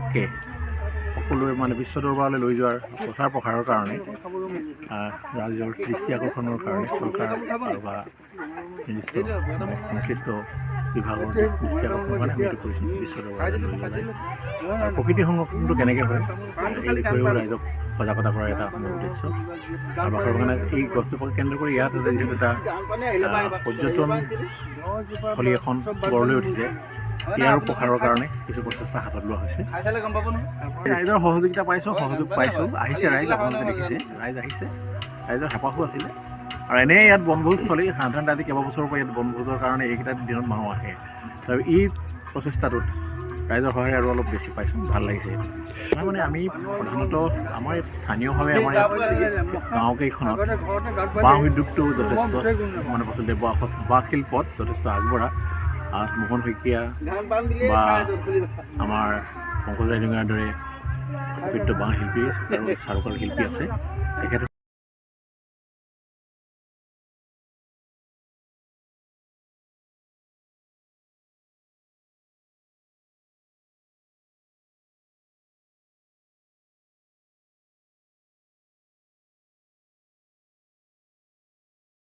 পৃথককৈ সকলোৱে মানে বিশ্ব দৰবাৰলৈ লৈ যোৱাৰ প্ৰচাৰ প্ৰসাৰৰ কাৰণে ৰাইজৰ দৃষ্টি আকৰ্ষণৰ কাৰণে চৰকাৰ আৰু বা নিৰ্দিষ্ট সংশ্লিষ্ট বিভাগৰ দৃষ্টি আকৰ্ষণৰ কাৰণে আমি এইটো কৰিছোঁ বিশ্ব দৰবাৰলৈ লৈ যোৱা যায়। আৰু প্ৰকৃতি সংৰক্ষণটো কেনেকৈ হয় এই বিষয়েও ৰাইজক সজাগতা কৰাৰ এটা মূল উদ্দেশ্য। আৰু বাখৰ বাগানে এই গছজোপাক কেন্দ্ৰ কৰি ইয়াত যিহেতু এটা পৰ্যটন থলী এখন গঢ় লৈ উঠিছে, ইয়াৰ প্ৰসাৰৰ কাৰণে কিছু প্ৰচেষ্টা হাতত লোৱা হৈছে। ৰাইজৰ সহযোগিতা সহযোগ পাইছোঁ। আহিছে ৰাইজ, আপোনালোকে দেখিছে ৰাইজ আহিছে, ৰাইজৰ হেঁপাহো আছিলে। আৰু এনেই ইয়াত বনভোজস্থলী সাধাৰণতে আজি কেইবাবছৰৰ পৰা ইয়াত বনভোজৰ কাৰণে এইকেইটা দিনত মানুহ আহে। আৰু এই প্ৰচেষ্টাটোত ৰাইজৰ সহায় আৰু অলপ বেছি পাইছোঁ, ভাল লাগিছে। মানে আমি প্ৰধানতঃ আমাৰ স্থানীয়ভাৱে আমাৰ ইয়াত গাঁওকেইখনত বাঁহ উদ্যোগটো যথেষ্ট মানে প্ৰচলিত, বাঁহ শিল্পত যথেষ্ট আগবঢ়া। মোহন শইকীয়া বা আমাৰ পংকজ ৰাইডঙৰ দৰে প্ৰকৃত বাঁহ শিল্পী আৰু চাৰুকলা শিল্পী আছে। তেখেত